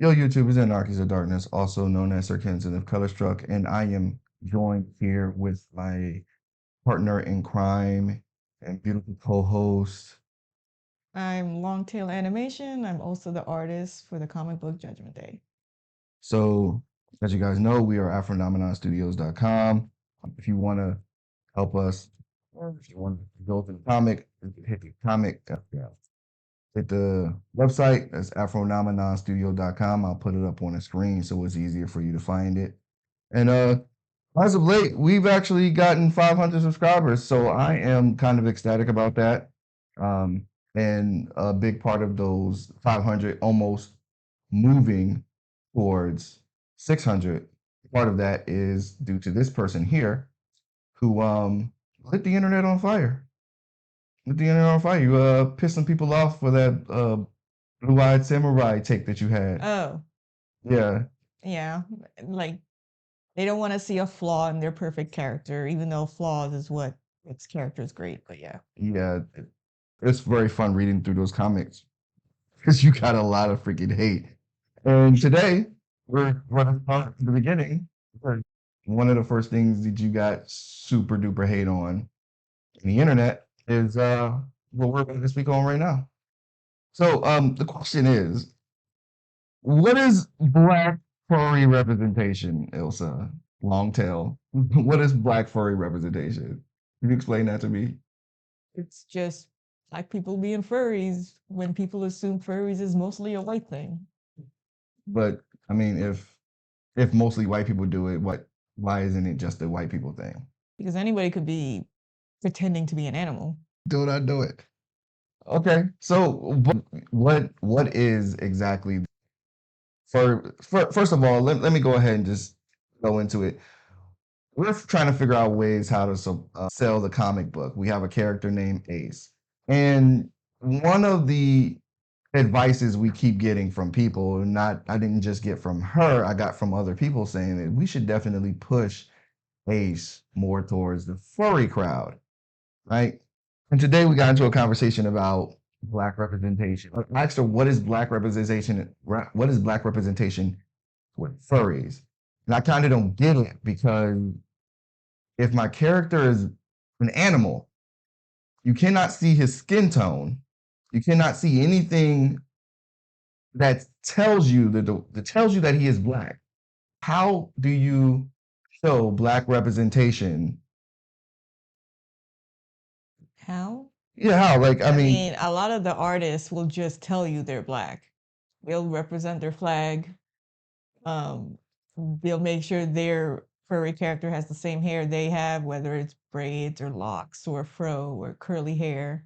Yo, YouTubers and Archies of Darkness, also known as Sir Kenton of Color Struck, and I am joined here with my partner in crime and beautiful co-host. I'm Longtail Animation. I'm also the artist for the comic book Judgment Day. So, as you guys know, we are Afronomenonstudios.com. If you want to help us, or if you want to go to the comic, hit the comic, hit the website. That's Afronomenonstudio.com. I'll put it up on the screen so it's easier for you to find it. And as of late, we've actually gotten 500 subscribers, so I am kind of ecstatic about that. Um, and a big part of those 500 almost moving towards 600, part of that is due to this person here who lit the internet on fire. Lit the internet on fire. You pissed some people off for that blue-eyed samurai take that you had. Oh, Yeah, yeah. Like, they don't want to see a flaw in their perfect character, even though flaws is what makes characters great. But yeah. yeah. It's very fun reading through those comics because you got a lot of freaking hate. And today, we're going to start at the beginning. One of the first things that you got super duper hate on the internet is what we're going to speak on right now. So the question is, what is black furry representation, Ilsa? Longtail. What is black furry representation? Can you explain that to me? It's just like people being furries when people assume furries is mostly a white thing. But I mean, if mostly white people do it, why isn't it just a white people thing? Because anybody could be pretending to be an animal. Do not do it. Okay, so what is exactly first of all, let me go ahead and just go into it. We're trying to figure out ways how to sell the comic book. We have a character named Ace, and one of the advices we keep getting from people, not I didn't just get from her, I got from other people saying that we should definitely push Ace more towards the furry crowd, right? And today we got into a conversation about black representation. I asked her, what is black representation? What is black representation with furries? And I kind of don't get it because if my character is an animal, you cannot see his skin tone. You cannot see anything that tells you that he is black. How do you show black representation? How? Yeah, how? Like, I I mean, mean, a lot of the artists will just tell you they're black. They'll represent their flag. Um, they'll make sure their furry character has the same hair they have, whether it's braids or locks or fro or curly hair.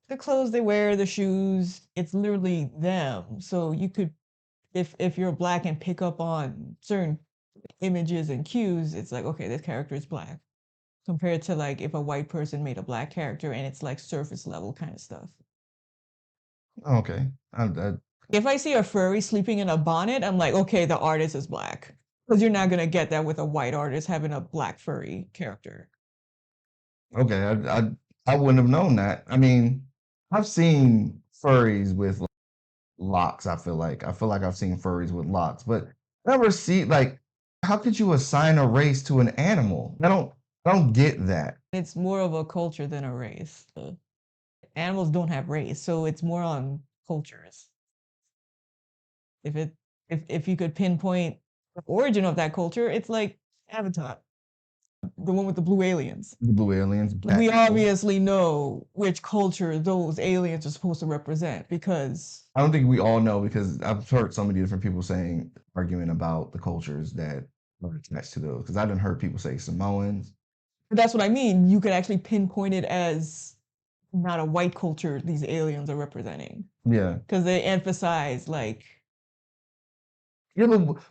The clothes they wear, the shoes, it's literally them. So you could, if you're black and pick up on certain images and cues, it's like, okay, this character is black. Compared to like if a white person made a black character and it's like surface level kind of stuff. okay. If I see a furry sleeping in a bonnet, I'm like, okay, the artist is black. Because you're not gonna get that with a white artist having a black furry character. Okay, I wouldn't have known that. I mean, I've seen furries with locks. I feel like I've seen furries with locks, but never see like how could you assign a race to an animal? I don't get that. It's more of a culture than a race. Animals don't have race, so it's more on cultures. If it if you could pinpoint the origin of that culture, it's like Avatar, the one with the blue aliens. The blue aliens, black We people. obviously know which culture those aliens are supposed to represent because I don't think we all know because I've heard so many different people arguing about the cultures that are attached to those. Because I didn't heard people say Samoans. that's what I mean. You could actually pinpoint it as not a white culture these aliens are representing Yeah. because they emphasize like Yeah,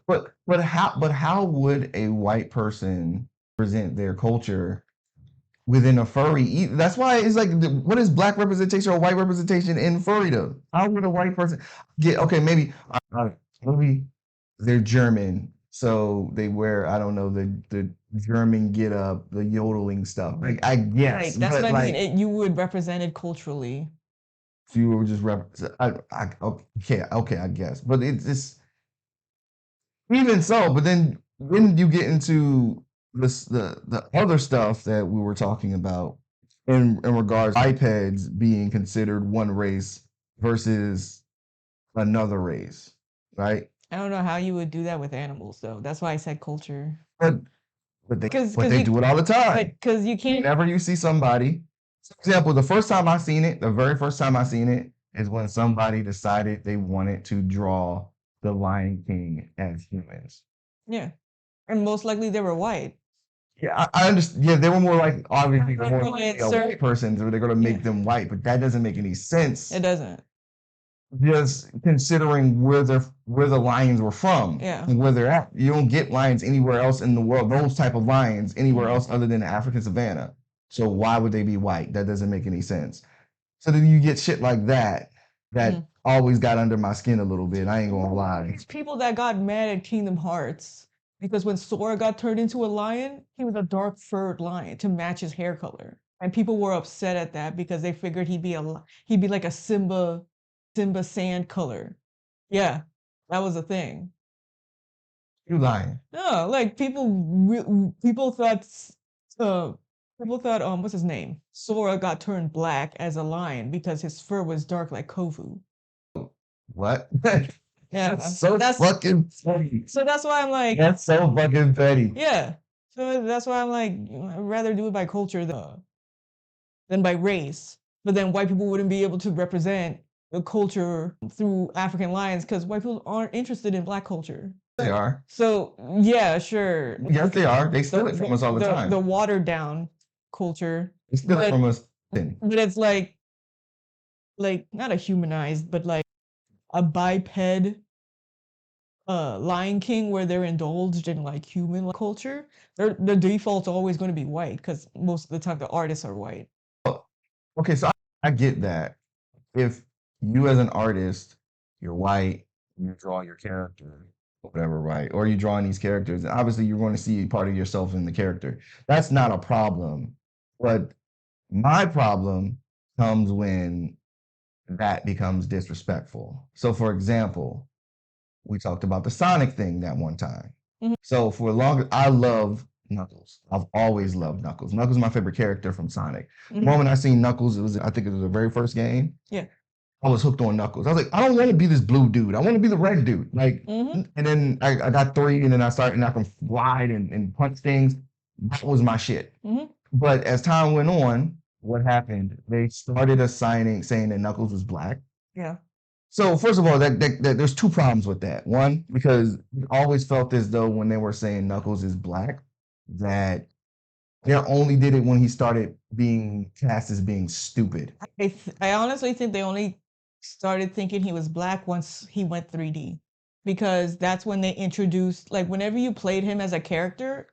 but how would a white person present their culture within a furry? That's why it's like, what is black representation or white representation in furrydom? How would a white person get? Okay, maybe they're German, so they wear I don't know the German get up, the yodeling stuff. Like I right. guess, That's what but I mean. like You would represent it culturally. If you were just okay, I guess. But it's even so. But then when you get into the other stuff that we were talking about in regards to bipeds being considered one race versus another race, right? I don't know how you would do that with animals, though. That's why I said culture. But they Because but they you do it all the time. because you can't. Whenever you see somebody, for example, the first time I seen it, the very first time I seen it is when somebody decided they wanted to draw the Lion King as humans. Yeah, and most likely they were white. Yeah, I understand. Yeah, they were more like obviously But more when likely it's a certain, white person, so they're gonna yeah, make them white, but that doesn't make any sense. it doesn't. Just considering where the lions were from Yeah. and where they're at. You don't get lions anywhere else in the world, those type of lions anywhere else other than the African savannah. So why would they be white? That doesn't make any sense. So then you get shit like that that always got under my skin a little bit. I ain't gonna lie. These people that got mad at Kingdom Hearts because when Sora got turned into a lion, he was a dark furred lion to match his hair color, and people were upset at that because they figured he'd be like a Simba sand color. Yeah, that was a thing. You lying. No, like people thought what's his name? Sora got turned black as a lion because his fur was dark like Kovu. What? Yeah, That's so fucking petty. so that's why I'm like, That's so fucking petty. yeah. So that's why I'm like, I'd rather do it by culture than by race. But then white people wouldn't be able to represent the culture through African lions because white people aren't interested in black culture. They are. So yeah, sure. Yes, they are. They steal it from us all the time. The watered down culture. They steal it from us. But it's like not a humanized, but like a biped Lion King where they're indulged in like human culture. The default's always going to be white because most of the time the artists are white. Okay, so I get that. If you as an artist, you're white, you draw your character, whatever, right? Or you're drawing these characters, and obviously you're going to see part of yourself in the character. That's not a problem. But my problem comes when that becomes disrespectful. So for example, we talked about the Sonic thing that one time. So for long, I love Knuckles. I've always loved Knuckles. Knuckles is my favorite character from Sonic. The moment I seen Knuckles, I think it was the very first game. Yeah. I was hooked on Knuckles. I was like, I don't want to be this blue dude. I want to be the red dude. Like, and then I got 3, and then I started, and I can fly and punch things. That was my shit. But as time went on, what happened? They started saying that Knuckles was black. Yeah. So first of all, that there's 2 problems with that. One, because I always felt as though when they were saying Knuckles is black, that they only did it when he started being cast as being stupid. I honestly think they only started thinking he was black once he went 3D, because that's when they introduced, like, whenever you played him as a character,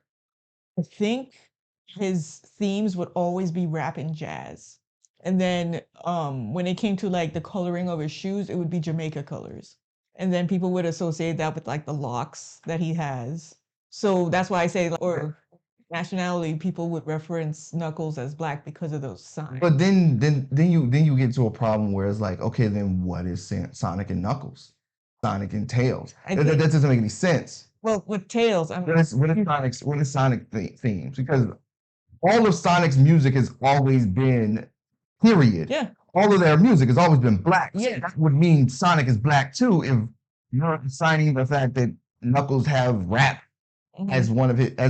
I think his themes would always be rap and jazz. And then when it came to like the coloring of his shoes, it would be Jamaica colors. And then people would associate that with like the locks that he has. So that's why I say, or nationality, people would reference Knuckles as black because of those signs. But then you get to a problem where it's like, okay, then what is Sonic and Knuckles? Sonic and Tails? That doesn't make any sense. Well, with Tails, I mean, what is Sonic themes? Because all of Sonic's music has always been, period. Yeah. All of their music has always been black. Yeah. So that would mean Sonic is black too if you're assigning the fact that Knuckles have rap as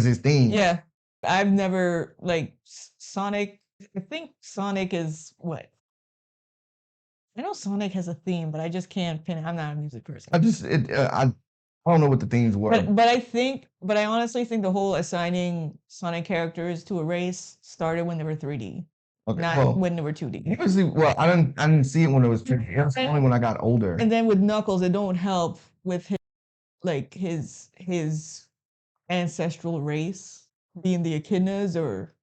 his theme. Yeah. I've never, like, Sonic, I think Sonic is what? I know Sonic has a theme, but I just can't pin it. I'm not a music person. I don't know what the themes were. But I honestly think the whole assigning Sonic characters to a race started when they were 3D. Okay, not when they were 2D. Usually, well, I didn't see it when it was 3D. It was only when I got older. And then with Knuckles, it don't help with his ancestral race being the echidnas or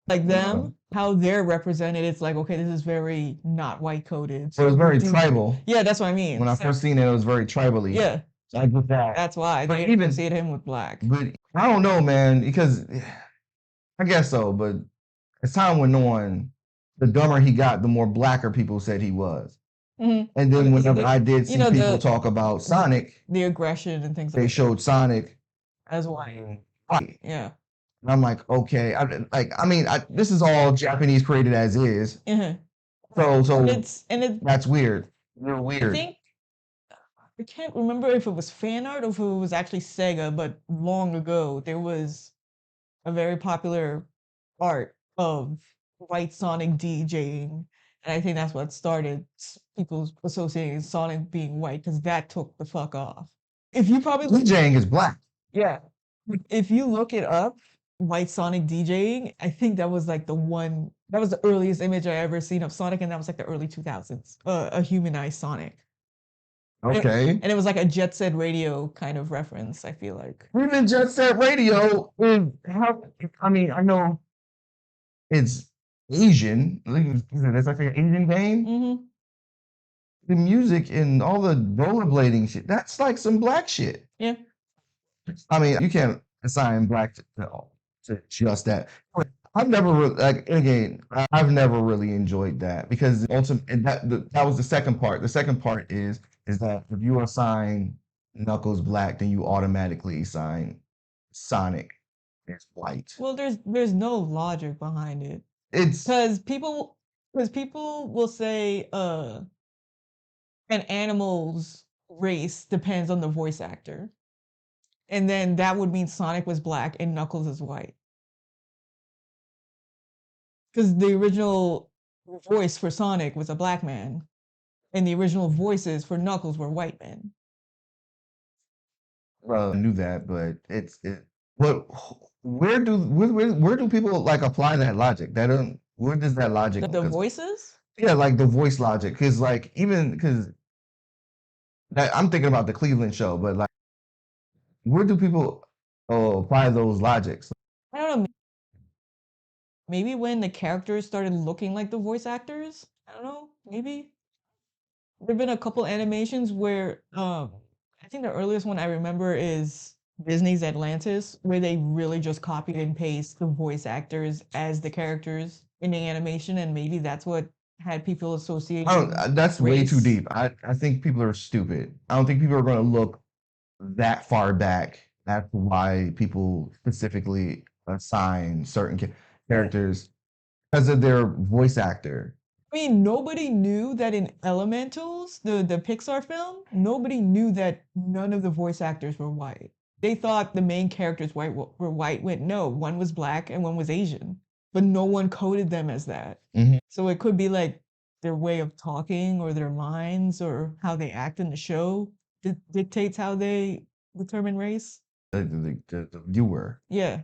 like them, how they're represented. It's like, okay, this is very not white coded. So it was very tribal. Yeah, that's what I mean. When I first seen it, it was very tribally. Yeah. So I get that. That's why. But they even see him with black. But I don't know, man, because I guess so, but as time went on, the dumber he got, the more blacker people said he was. Mhm. And then whenever The I did you see know, people talk about Sonic, the aggression and things they like that showed Sonic as white. white. Yeah. And I'm like, okay, this is all Japanese created as is. Mhm. So It's that's weird. You're I weird. think I can't remember if it was fan art or if it was actually Sega, but long ago there was a very popular art of white Sonic DJing. And I think that's what started people associating Sonic being white because that took the fuck off. If you probably DJing is black. yeah, if you look it up, white Sonic DJing, I think that was like that was the earliest image I ever seen of Sonic, and that was like the early 2000s, a humanized Sonic. Okay. And it was like a Jet Set Radio kind of reference, I feel like. Even Jet Set Radio is how I mean, I know it's Asian. It's like an Asian game. Mm-hmm. The music and all the rollerblading shit, that's like some black shit. Yeah. I mean, you can't assign black to just that. I've never again, I've never really enjoyed that because ultimately that was the second part. The second part is that if you assign Knuckles black, then you automatically assign Sonic as white. Well, there's no logic behind it. It's Because people will say an animal's race depends on the voice actor. And then that would mean Sonic was black and Knuckles is white. Because the original voice for Sonic was a black man, and the original voices for Knuckles were white men. well, I knew that, but what where do people like apply that logic? That don't where does that logic The voices? yeah, like the voice logic, because like even because I'm thinking about the Cleveland show, but like where do people apply those logics? I don't know. Maybe when the characters started looking like the voice actors? I don't know. Maybe. There've been a couple animations where I think the earliest one I remember is Disney's Atlantis, where they really just copied and paste the voice actors as the characters in the animation, and maybe that's what had people associate. That's way too race. deep. I think people are stupid. I don't think people are going to look that far back. That's why people specifically assign certain characters because of their voice actor. I mean, nobody knew that in Elementals, the Pixar film, nobody knew that none of the voice actors were white. They thought the main characters were white. Went no, one was black and one was Asian, but no one coded them as that. Mhm. So it could be like their way of talking or their lines or how they act in the show dictates how they determine race. The viewer. Yeah.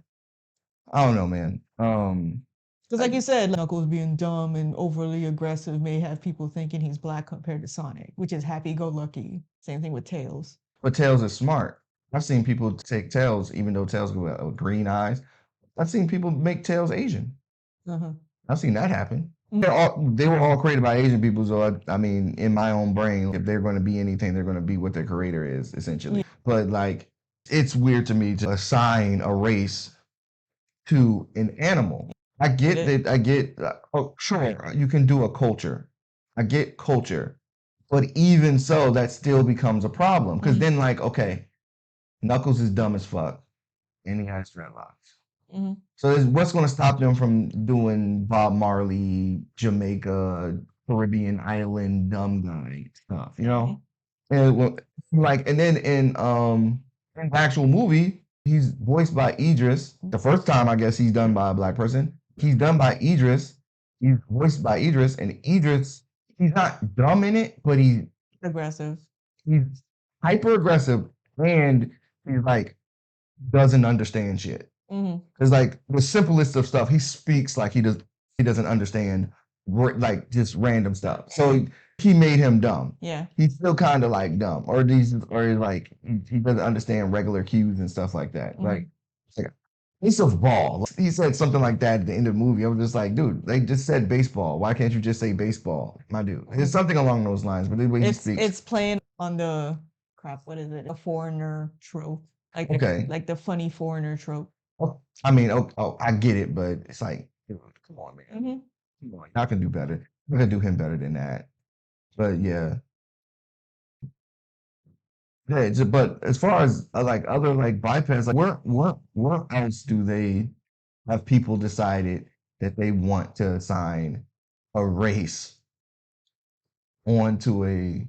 I don't know, man. Because like you said, Knuckles being dumb and overly aggressive may have people thinking he's black compared to Sonic, which is happy-go-lucky. Same thing with Tails. But Tails is smart. I've seen people take Tails, even though Tails got green eyes. I've seen people make Tails Asian. Uh-huh. I've seen that happen. They were all created by Asian people, so I mean, in my own brain, if they're going to be anything, they're going to be what their creator is, essentially. Yeah. But like, it's weird to me to assign a race to an animal. I get that. I get. Oh, sure, you can do a culture. I get culture, but even so, that still becomes a problem because then, like, okay, Knuckles is dumb as fuck, and he has dreadlocks. Mhm. So what's going to stop them from doing Bob Marley, Jamaica, Caribbean island dumb guy stuff, you know? And and then in the actual movie, he's voiced by Idris. The first time I guess he's done by a black person. He's done by Idris. He's voiced by Idris, and Idris, he's not dumb in it, but he's Aggressive. hyper aggressive, and he's like doesn't understand shit. It's like the simplest of stuff. He speaks like he doesn't understand like just random stuff. So he made him dumb. Yeah. He's still kind of like dumb, or like he doesn't understand regular cues and stuff like that. Like piece of ball. He said something like that at the end of the movie. I was just like, dude, they just said baseball. Why can't you just say baseball, my dude? It's something along those lines. But the way he speaks, It's playing on the crap. What is it? A foreigner trope. Like like the funny foreigner trope. I mean, I get it, but it's like, come on, man. Come on, y'all can do better. We're gonna do him better than that. But yeah. Yeah, but as far as like other like bipeds, like where else do they have people decided that they want to assign a race onto a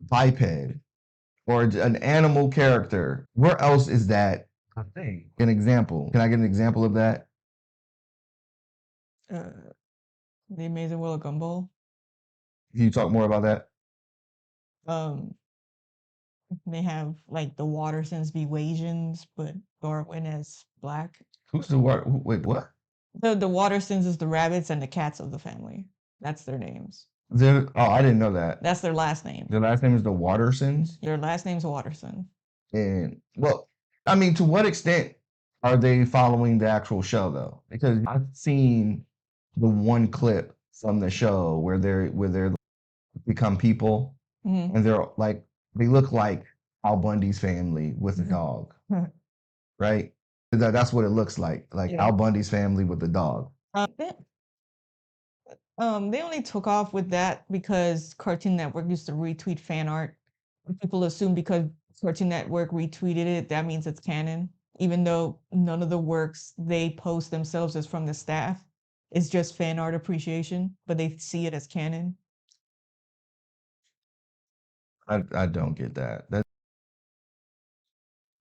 biped or an animal character? Where else is that a thing? An example? Can I get an example of that? Uh, the Amazing World of Gumball. Can you talk more about that? Um, they have like the Watersons be Wasians, but Darwin as black. Who's the what? Wait, what? The Watersons is the rabbits and the cats of the family. That's their names. Oh, I didn't know that. That's their last name. Their last name is the Watersons. Their last name's Waterson. And well, I mean, to what extent are they following the actual show though? Because I've seen the one clip from the show where they're become people Mhm. and they're like they look like Al Bundy's family with a dog, right? That's what it looks like Yeah. Al Bundy's family with a dog. They, they only took off with that because Cartoon Network used to retweet fan art. People assume because Cartoon Network retweeted it, that means it's canon, even though none of the works they post themselves is from the staff. It's just fan art appreciation, but they see it as canon. I don't get that. That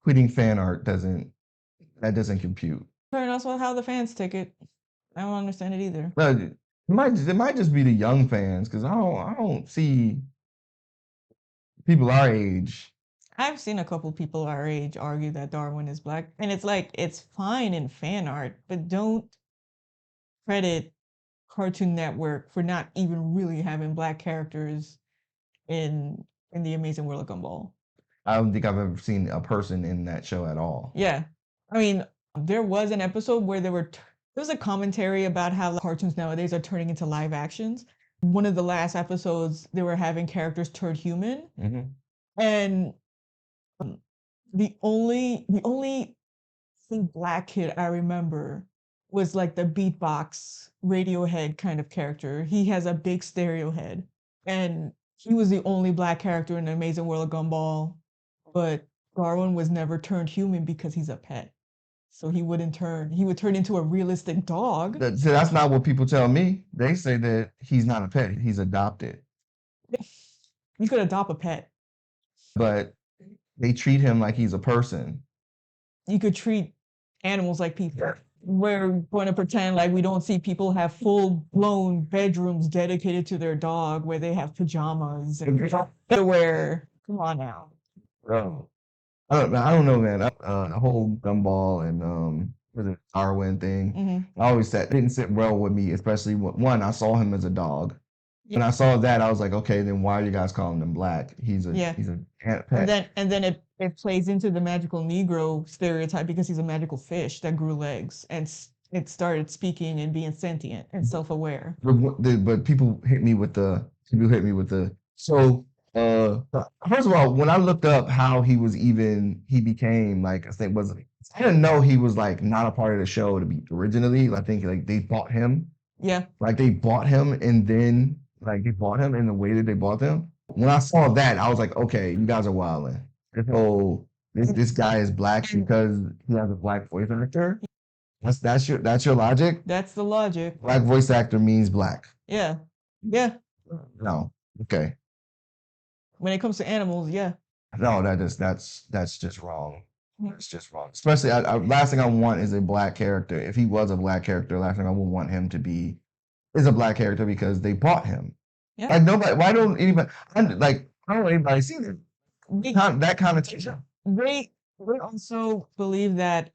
tweeting fan art doesn't compute. And that's how the fans take it. I don't understand it either. But it might just be the young fans because I don't see people our age. I've seen a couple people our age argue that Darwin is black, and it's like it's fine in fan art, but don't credit Cartoon Network for not even really having black characters in the Amazing World of Gumball. I don't think I've ever seen a person in that show at all. Yeah, I mean, there was an episode where there was a commentary about how the cartoons nowadays are turning into live actions. One of the last episodes, they were having characters turn human, and the only thing black kid I remember was like the beatbox Radiohead kind of character. He has a big stereo head, and he was the only black character in the Amazing World of Gumball. But Darwin was never turned human because he's a pet, so he wouldn't turn. He would turn into a realistic dog. So that's not what people tell me. They say that he's not a pet; he's adopted. You could adopt a pet. But they treat him like he's a person. You could treat animals like people. We're going to pretend like we don't see people have full-blown bedrooms dedicated to their dog where they have pajamas and underwear. Come on now. Oh. I don't know, man. The whole Gumball and was it Darwin thing. Mhm. I always said didn't sit well with me, especially when I saw him as a dog. When I saw that, I was like, okay, then why are you guys calling him black? He's a Yeah. pet. And then it plays into the magical Negro stereotype because he's a magical fish that grew legs and it started speaking and being sentient and self-aware. But people hit me with the so first of all, when I looked up how he became like I didn't know he was like not a part of the show to be originally. I think like they bought him. Yeah. Like they bought him and then like they bought him in the way that they bought him. When I saw that, I was like, okay, you guys are wilding. This guy is black because he has a black voice actor. That's your logic. That's the logic. Black voice actor means black. Yeah. Yeah. No. Okay. When it comes to animals, yeah. No, that's just wrong. That's just wrong. Especially, last thing I want is a black character. If he was a black character, last thing I would want him to be is a black character because they bought him. Yeah. Like nobody. Why don't anybody? I don't know anybody see that connotation. They also believe that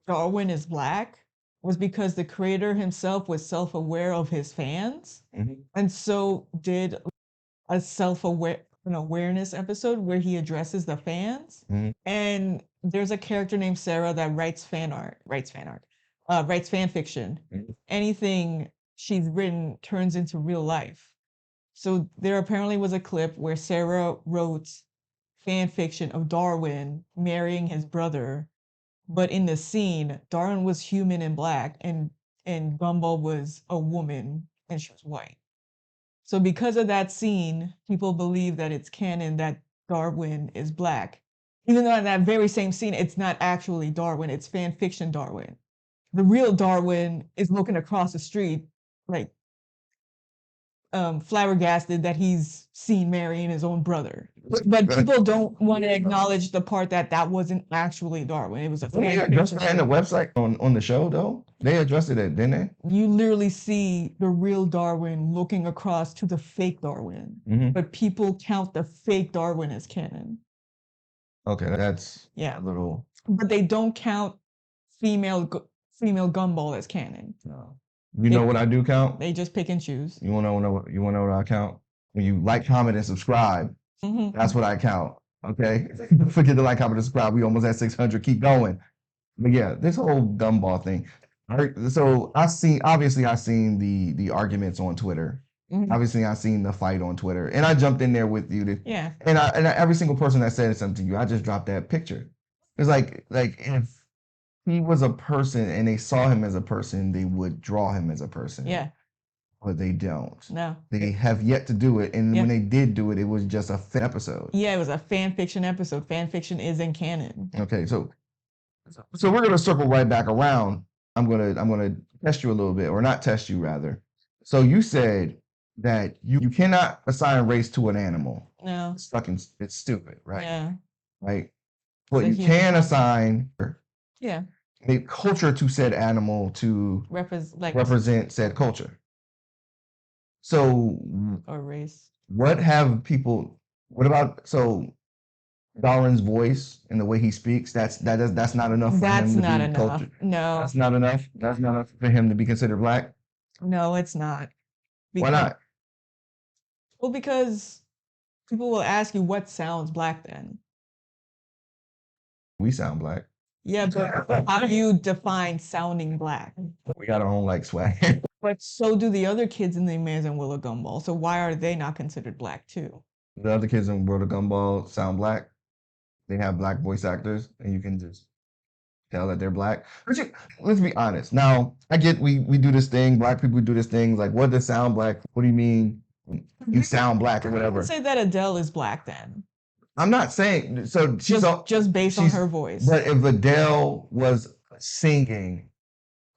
Darwin is black was because the creator himself was self-aware of his fans, and so did a awareness episode where he addresses the fans. And there's a character named Sarah that writes fan fiction. Anything she's written turns into real life. So there apparently was a clip where Sarah wrote fan fiction of Darwin marrying his brother, but in the scene, Darwin was human and black, and Gumball was a woman and she was white. So because of that scene, people believe that it's canon that Darwin is black. Even though in that very same scene, it's not actually Darwin, it's fan fiction Darwin. The real Darwin is looking across the street, like flabbergasted that he's seen marrying his own brother. But people don't want to acknowledge the part that wasn't actually Darwin. It was a Didn't they fan address fiction that in the story. website on the show though? They addressed it, didn't they? You literally see the real Darwin looking across to the fake Darwin, but people count the fake Darwin as canon. Okay, that's Yeah, a little. but they don't count female Gumball as canon. No. You know what I do count? They just pick and choose. You wanna know what I count? When you like, comment, and subscribe, that's what I count. Okay, don't forget to like, comment, and subscribe. We almost at 600. Keep going. But yeah, this whole gumball thing. So I seen the arguments on Twitter. Obviously, I seen the fight on Twitter, and I jumped in there with you. Yeah. And every single person that said something to you, I just dropped that picture. It's like if he was a person and they saw him as a person, they would draw him as a person. Yeah. But they don't. No. They have yet to do it. And when they did do it, it was just a fan episode. Yeah, it was a fan fiction episode. Fan fiction is in canon. Okay, so we're gonna circle right back around. I'm gonna test you a little bit, or not test you rather. So you said that you cannot assign race to an animal. No. It's stupid, right? Yeah. Right. But It's a you human can concept. assign Yeah. a culture to said animal to represent said culture. So or race. what about Darwin's voice and the way he speaks? That's not enough for That's him to not be enough. culture. No. That's not enough. That's not enough for him to be considered black. No, it's not. Why not? Well, because people will ask you what sounds black then. We sound black. Yeah, but how do you define sounding black? We got our own like swag. But so do the other kids in the Amazing World of Gumball. So why are they not considered black too? The other kids in World of Gumball sound black. They have black voice actors, and you can just tell that they're black. Let's be honest. Now, I get we do this thing. Black people do this thing. Like, what does sound black? What do you mean you sound black or whatever? Say that Adele is black then. I'm not saying so. She's just based on her voice. But if Adele was singing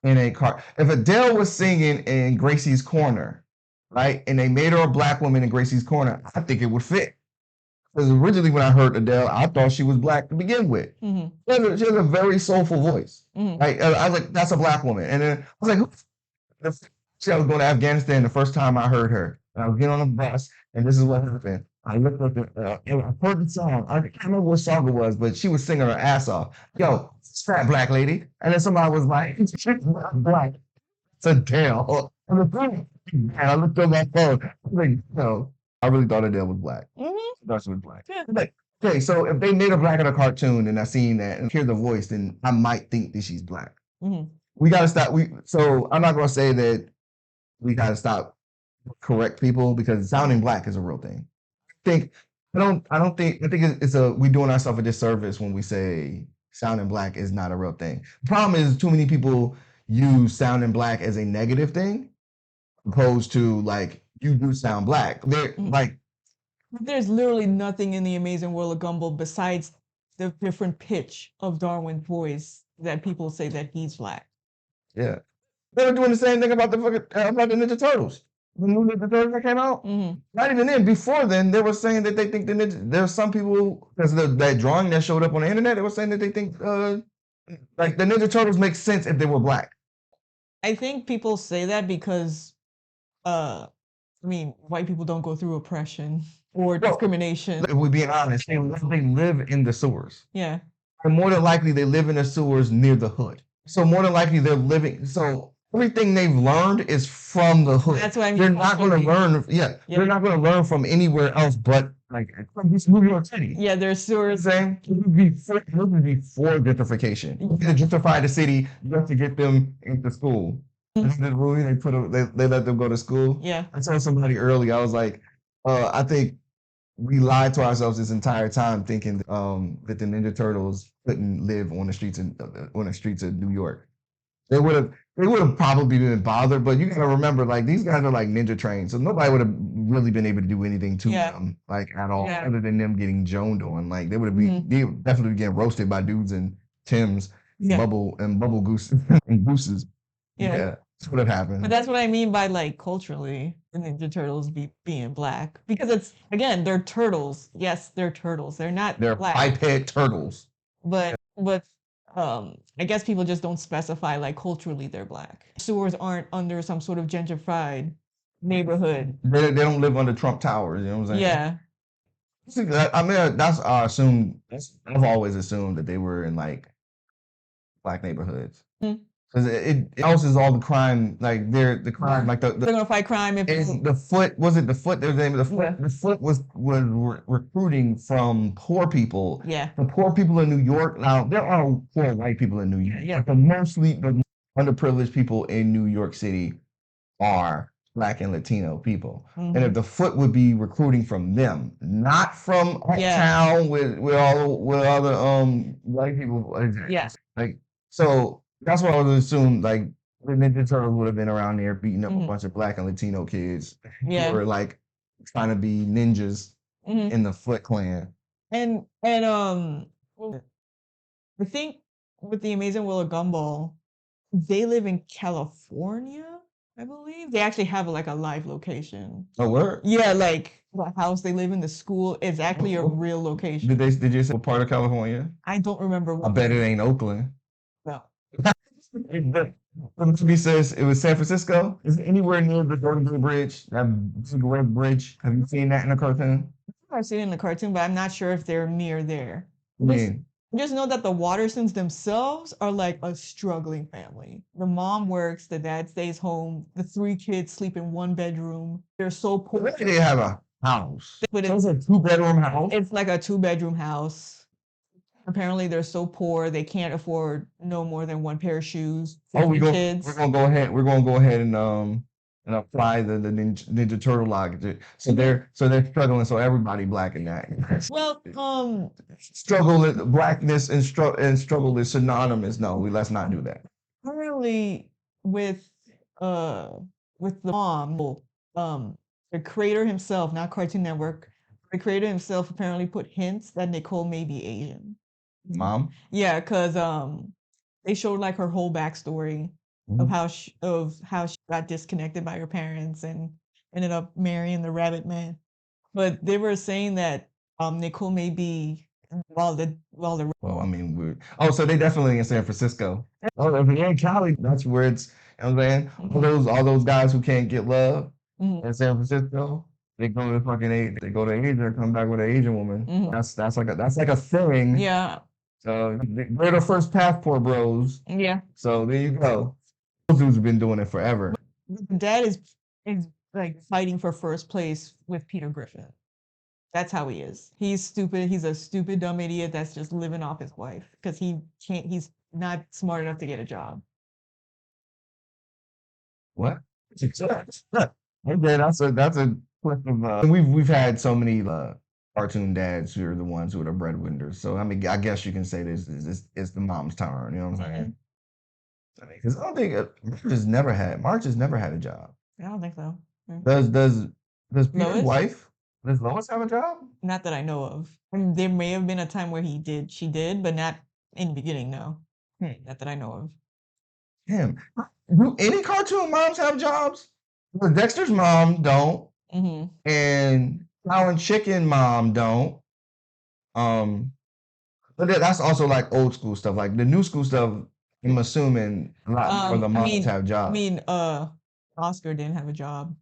in a car, if Adele was singing in Gracie's Corner, right, and they made her a black woman in Gracie's Corner, I think it would fit. Because originally when I heard Adele, I thought she was black to begin with. She has a very soulful voice. Right? I was like, that's a black woman. And then I was like, I was going to Afghanistan the first time I heard her. And I was getting on a bus, and this is what happened. I looked up and I heard the song. I can't remember what song it was, but she was singing her ass off. Yo, it's fat black lady. And then somebody was like, she's not black. It's Adele. And I looked on my phone. I was like, no. I really thought Adele was black. I thought she was black. Yeah. Like, okay, so if they made her black in a cartoon and I seen that and hear the voice, then I might think that she's black. We gotta stop. So I'm not gonna say that we gotta stop correct people because sounding black is a real thing. I think we're doing ourselves a disservice when we say sounding black is not a real thing. The problem is too many people use sounding black as a negative thing, opposed to like you do sound black. There's literally nothing in the Amazing World of Gumball besides the different pitch of Darwin's voice that people say that he's black. Yeah, they were doing the same thing about the Ninja Turtles. The new Ninja Turtles that came out. Not even then. Before then, they were saying that they think there's some people because that drawing that showed up on the internet. They were saying that they think like the Ninja Turtles make sense if they were black. I think people say that because, white people don't go through oppression or discrimination. If we're being honest, they live in the sewers. Yeah. And more than likely, they live in the sewers near the hood. So more than likely, they're living. So everything they've learned is from the hood. That's what I mean. They're not going to learn. Yeah, they're not going to learn from anywhere else but like from New York City. Yeah, there's sewers. Saying it would be for gentrification. You have to gentrify the city. You have to get them into school. This is the movie they let them go to school. Yeah. I told somebody early. I was like, I think we lied to ourselves this entire time thinking that the Ninja Turtles couldn't live on the streets of New York. They would have probably been bothered, but you gotta remember, like these guys are like ninja trained, so nobody would have really been able to do anything to them, like at all, other than them getting joned on. Like they would definitely be getting roasted by dudes in Tim's bubble goose and gooses. Yeah, that's what had happened. But that's what I mean by like culturally the Ninja Turtles being black, because it's again they're turtles. Yes, they're turtles. They're not They're black. biped turtles. But I guess people just don't specify like culturally they're black. Sewers aren't under some sort of gentrified neighborhood. They don't live under Trump Towers. You know what I'm saying? Yeah. I mean, that's I assume. I've always assumed that they were in like black neighborhoods. Because it houses all the crime, like the crime, like they're gonna fight crime if the Foot was it the Foot? There's the name of the Foot. Yeah. The Foot was recruiting from poor people. Yeah. The poor people in New York. Now there are poor white people in New York. Yeah. But the underprivileged people in New York City are Black and Latino people. And if the Foot would be recruiting from them, not from uptown with all the white people. Yeah. Like so. That's what I would assume. Like the Ninja Turtles would have been around there beating up a bunch of Black and Latino kids who were like trying to be ninjas in the Foot Clan. And I think with the Amazing World of Gumball, they live in California, I believe. They actually have like a live location. Oh, where? Yeah, like the house they live in, the school is actually a real location. Did you say what part of California? I don't remember. I bet it ain't Oakland. No. The movie says it was San Francisco. Is it anywhere near the Golden Gate Bridge? That big red bridge? Have you seen that in the cartoon? I've seen it in the cartoon, but I'm not sure if they're near there. Yeah. Just know that the Wattersons themselves are like a struggling family. The mom works, the dad stays home, the 3 kids sleep in 1 bedroom. They're so poor. They have a house. But it's a 2-bedroom house. It's like a 2-bedroom house. Apparently, they're so poor they can't afford no more than 1 pair of shoes for kids. We're gonna go ahead and apply the Ninja Turtle logic. So they're struggling. So everybody black in that. Well, blackness and struggle is synonymous. No, let's not do that. Apparently, with the mom, the creator himself, not Cartoon Network, the creator himself apparently put hints that Nicole may be Asian. Mom? Yeah, because they showed like her whole backstory of how she got disconnected by her parents and ended up marrying the Rabbit Man. But they were saying that Nicole may be well, I mean, so they definitely in San Francisco. Oh, if you're in Cali, that's where it's. You know what I'm saying? All those guys who can't get love in San Francisco. They go to they go to Asia and come back with an Asian woman. That's like a thing. Yeah. So they're the first passport bros. Yeah. So there you go. Those dudes have been doing it forever. Dad is like fighting for first place with Peter Griffin. That's how he is. He's stupid. He's a stupid, dumb idiot that's just living off his wife because he's not smart enough to get a job. What? Okay, that's a clip of we've had so many cartoon dads who are the ones who are the breadwinners. So I mean, I guess you can say this is the mom's turn. You know what I'm saying? Because I don't think March has never had a job. I don't think so. Does Peter's wife? Does Lois have a job? Not that I know of. I mean, there may have been a time where she did, but not in the beginning. No, not that I know of. Damn. Do any cartoon moms have jobs? Dexter's mom don't. And Cow and Chicken mom don't. But that's also like old school stuff. Like the new school stuff, I'm assuming a lot more the moms have jobs. I mean, Oscar didn't have a job.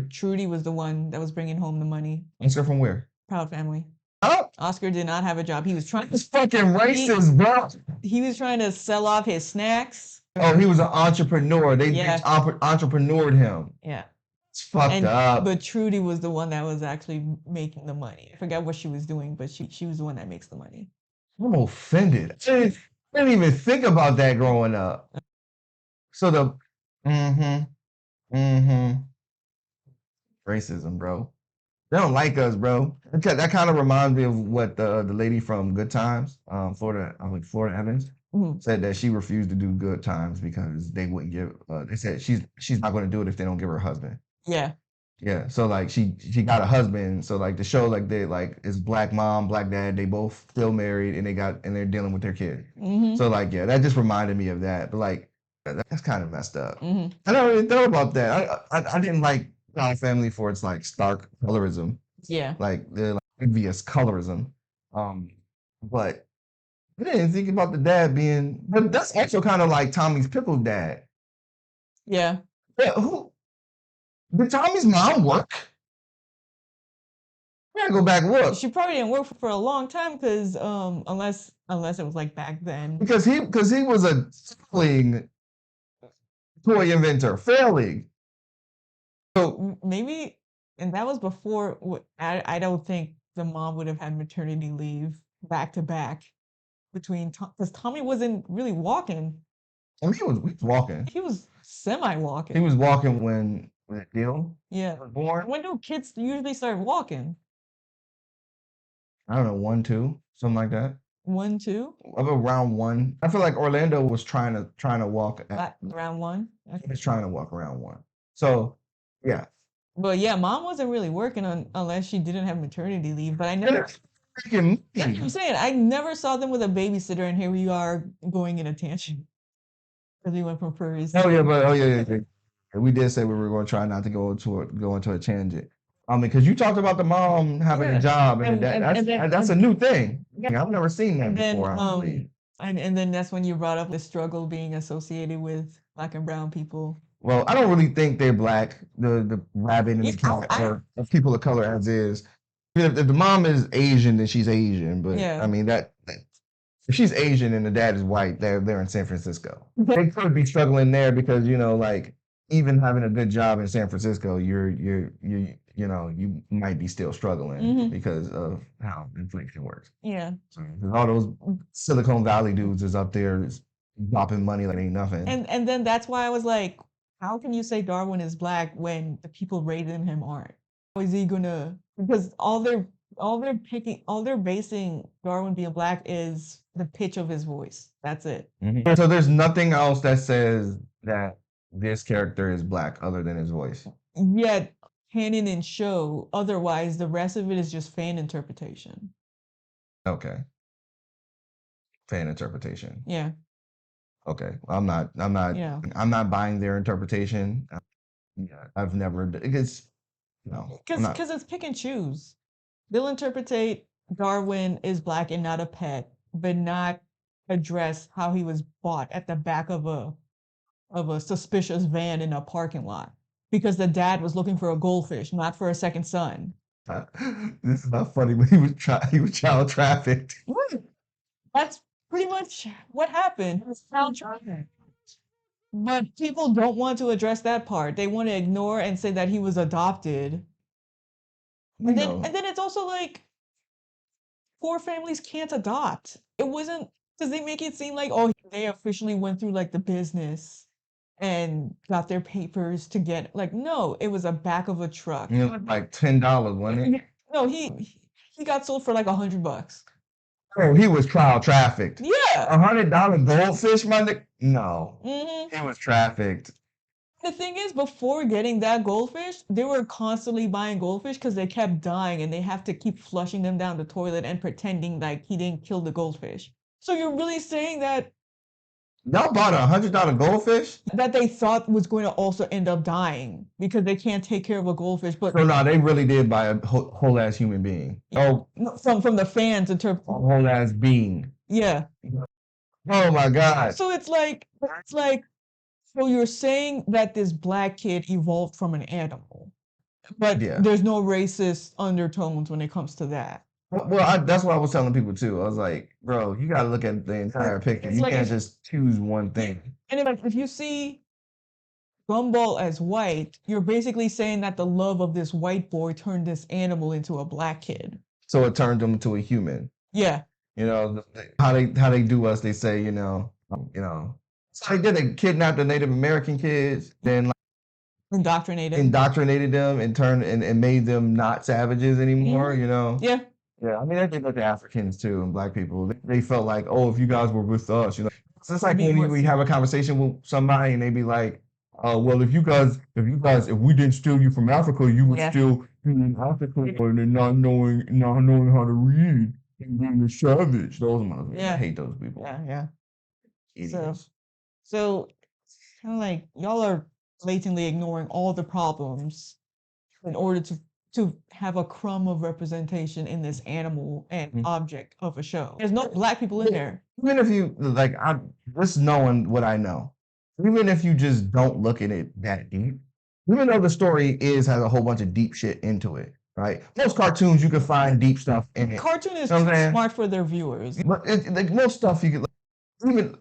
Trudy was the one that was bringing home the money. Oscar from where? Proud Family. Oh, Oscar did not have a job. He was trying. It's fucking racist, bro. He was trying to sell off his snacks. Oh, he was an entrepreneur. They entrepreneured him. Yeah. It's fucked up. But Trudy was the one that was actually making the money. I forgot what she was doing, but she was the one that makes the money. I'm offended. I didn't even think about that growing up. So the racism, bro. They don't like us, bro. That kind of reminds me of what the lady from Good Times, Florida Evans. said that she refused to do good times because they wouldn't give. They said she's not going to do it if they don't give her a husband. Yeah. Yeah, so like she got a husband. So like the show like they like it's black mom, black dad. They both still married and they're dealing with their kid. So like yeah, that just reminded me of that. But like that's kind of messed up. I never really thought about that. I didn't like Proud Family for its like stark colorism. Yeah. Like the like, obvious colorism. But I didn't think about the dad being. But that's also kind of like Tommy's pickle dad. Yeah. Yeah, who? Did Tommy's mom work? I gotta go back and look. She probably didn't work for a long time because unless it was like back then. Because he was a failing toy inventor, failing. So maybe, and that was before. I don't think the mom would have had maternity leave back to back between because Tommy wasn't really walking. I mean, he was walking. He was semi-walking. He was walking when Dill was born. When do kids usually start walking? I don't know, 1, 2, something like that. 1, 2? Around 1. I feel like Orlando was trying to walk around 1. He was trying to walk around 1. So yeah. But yeah, mom wasn't really working unless she didn't have maternity leave. But I never. I'm saying I never saw them with a babysitter, and here we are going in a tangent because we went from furries. Yeah. We did say we were going to try not to go into a tangent. I mean, because you talked about the mom having a job, and that's a new thing. I've never seen that before. And then that's when you brought up the struggle being associated with Black and brown people. Well, I don't really think they're Black. The rabbit and the cat are people of color as is. If the mom is Asian, then she's Asian. But I mean that if she's Asian and the dad is white, they're in San Francisco. They could be struggling there because like even having a good job in San Francisco, you might be still struggling because of how inflation works. Yeah. So all those Silicon Valley dudes is up there dropping money like ain't nothing. And then that's why I was like, how can you say Darwin is Black when the people raising him aren't? How is he gonna? Because all they're basing Darwin being Black is the pitch of his voice. That's it. So there's nothing else that says that this character is Black other than his voice. Yet canon and show. Otherwise, the rest of it is just fan interpretation. Okay. Fan interpretation. Yeah. Okay. I'm not buying their interpretation. I've never because it's pick and choose. They'll interpret Darwin is Black and not a pet, but not address how he was bought at the back of a suspicious van in a parking lot because the dad was looking for a goldfish, not for a second son. This is not funny, but he was child trafficked. That's pretty much what happened. He was child trafficked. But people don't want to address that part. They want to ignore and say that he was adopted. And then it's also like poor families can't adopt. It wasn't because they make it seem like they officially went through like the business and got their papers to get no, it was a back of a truck. Like $10, wasn't it? No, he got sold for like $100. Oh, he was child trafficked. Yeah. $100 goldfish, my nigga? No. He was trafficked. The thing is, before getting that goldfish, they were constantly buying goldfish because they kept dying and they have to keep flushing them down the toilet and pretending like he didn't kill the goldfish. So you're really saying that y'all bought a $100 goldfish that they thought was going to also end up dying because they can't take care of a goldfish? But so no, they really did buy a whole ass human being. Oh, from the fans interpret a whole ass being. Yeah. Oh my God. So it's like so you're saying that this Black kid evolved from an animal, but there's no racist undertones when it comes to that. Well, that's what I was telling people too. I was like, bro, you got to look at the entire picture. You can't just choose one thing. And if you see Gumball as white, you're basically saying that the love of this white boy turned this animal into a Black kid. So it turned him into a human. Yeah. How they do us, they say, so they did. They kidnapped the Native American kids, then indoctrinated them and turned and made them not savages anymore. Yeah. Yeah, I mean, they did that to Africans too and black people. They felt like, oh, if you guys were with us, So it's like Being when with we have a conversation with somebody and they be like, well, if we didn't steal you from Africa, you would Yeah. still be in Africa and not knowing how to read and being a savage. Those motherfuckers, I Yeah. hate those people. Yeah. Idiots. So kind of like y'all are blatantly ignoring all the problems in order to have a crumb of representation in this animal and Mhm. object of a show. There's no black people in there. Even if you like, I'm just knowing what I know. Even if you just don't look at it that deep, even though the story has a whole bunch of deep shit into it, right? Most cartoons you can find deep stuff in it. Cartoon is You know what I'm too saying? smart for their viewers. But like most stuff you can even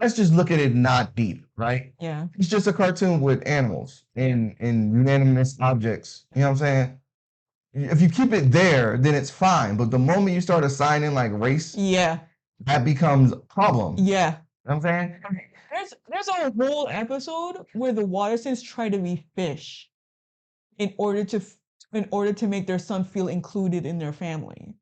let's just look at it not deep, right? Yeah. It's just a cartoon with animals and unanimous objects. You know what I'm saying? If you keep it there, then it's fine. But the moment you start assigning like race, Yeah. that becomes a problem. Yeah. You know what I'm saying? There's a whole episode where the Watersons try to be fish in order to make their son feel included in their family.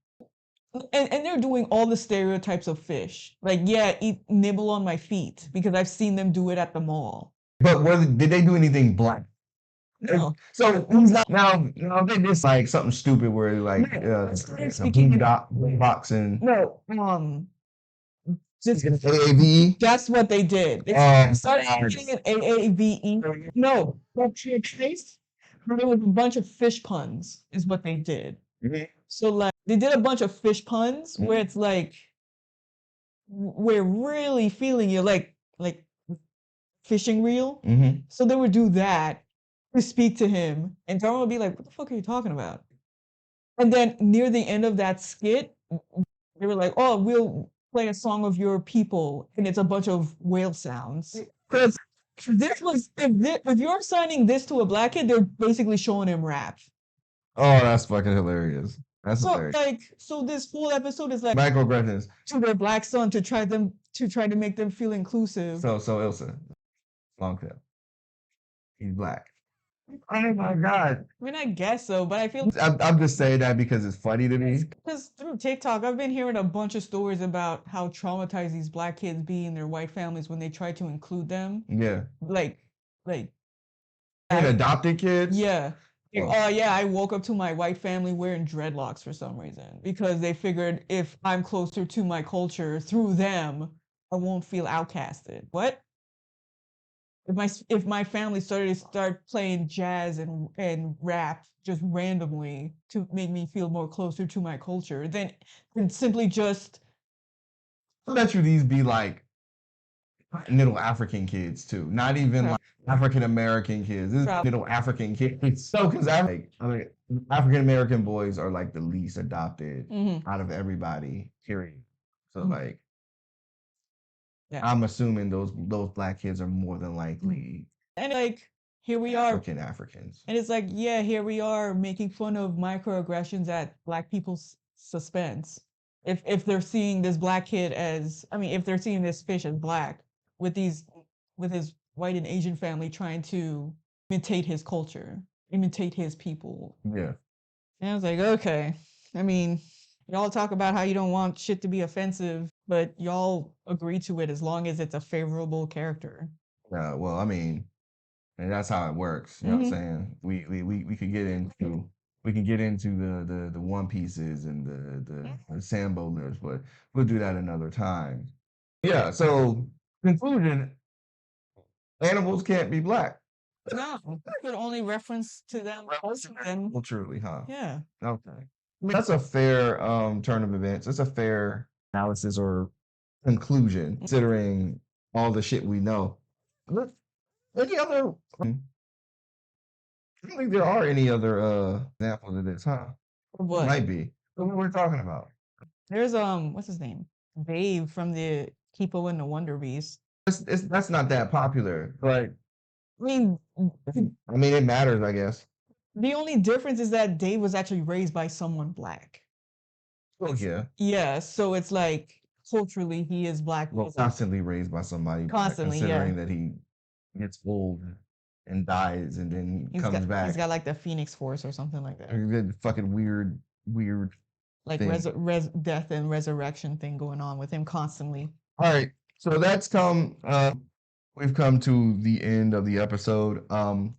And they're doing all the stereotypes of fish. Like, yeah, eat nibble on my feet because I've seen them do it at the mall. But did they do anything black? No. So he's not now. They just like something stupid where like Speaking boom box and No, just AAV. that's what they did. They started eating an AAVE. No, there was a bunch of fish puns, is what they did. So like they did a bunch of fish puns where it's like we're really feeling you like fishing reel. So they would do that to speak to him, and Darwin would be like, "What the fuck are you talking about?" And then near the end of that skit, they were like, "Oh, we'll play a song of your people," and it's a bunch of whale sounds. Because if you're assigning this to a black kid, they're basically showing him rap. Oh, that's fucking hilarious. That's So hilarious. so this whole episode is like Microaggressions to their black son to try to make them feel inclusive. So Ilsa, long tail. He's black. Oh my god. I mean, I guess so, but I feel I'm just saying that because it's funny to me. because through TikTok, I've been hearing a bunch of stories about how traumatized these black kids be in their white families when they try to include them. Yeah. Like And adopted kids? yeah. Oh. Oh yeah, I woke up to my white family wearing dreadlocks for some reason because they figured if I'm closer to my culture through them, I won't feel outcasted. What? If my family start playing jazz and rap just randomly to make me feel more closer to my culture, then simply just I bet you these be like Middle African kids too. Not even like African American kids. This is Middle African kids. So because African American boys are like the least adopted out of everybody, period. So like I'm assuming those black kids are more than likely and like here we are Africans. And it's like, yeah, here we are making fun of microaggressions at black people's suspense. If they're seeing this black kid if they're seeing this fish as black with his white and Asian family trying to imitate his culture, imitate his people. Yeah. And I was like, okay. I mean, y'all talk about how you don't want shit to be offensive, but y'all agree to it as long as it's a favorable character. Well, I mean, and that's how it works. You know what I'm saying? We could get into the One Pieces and the Sambo lives, but we'll do that another time. Yeah. So conclusion: animals can't be black. No, could only reference to them Culturally, huh? Yeah. Okay. I mean, that's a fair turn of events. It's a fair analysis or conclusion, considering all the shit we know. Any other? I don't think there are any other examples of this, huh? What? Might be. What we're talking about. There's what's his name? Dave from the Keepo and the Wonder Beast. That's not that popular. Like, I mean, it matters, I guess. the only difference is that Dave was actually raised by someone black. Oh yeah. Yeah, so it's like culturally he is black. Well, constantly raised by somebody. Constantly, considering that he gets old and dies and then comes back. He's got like the Phoenix Force or something like that. Fucking weird like thing. death and resurrection thing going on with him constantly. All right, so that's we've come to the end of the episode. I'm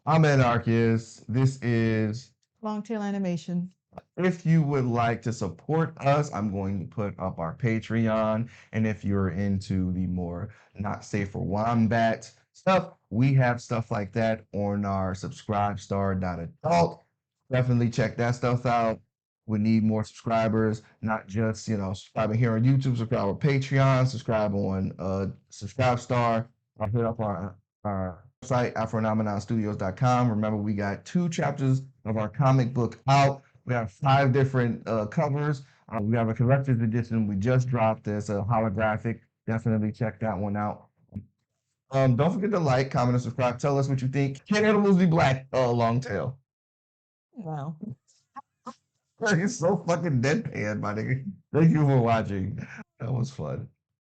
Anarchist. This is Long tail animation. If you would like to support us, I'm going to put up our Patreon. And if you're into the more not safe for wombat stuff, we have stuff like that on our subscribestar.adult. Definitely check that stuff out. We need more subscribers, not just, subscribing here on YouTube, subscribe on Patreon, subscribe on Subscribestar. I'll hit up our website, Afronomenonstudios.com. Remember, we got 2 chapters of our comic book out. We have 5 different covers. We have a collector's edition we just dropped. There's a holographic. Definitely check that one out. Don't forget to like, comment, and subscribe. Tell us what you think. Can animals be black? Long tail. Wow. It's so fucking deadpan, my nigga. Thank you for watching. That was fun.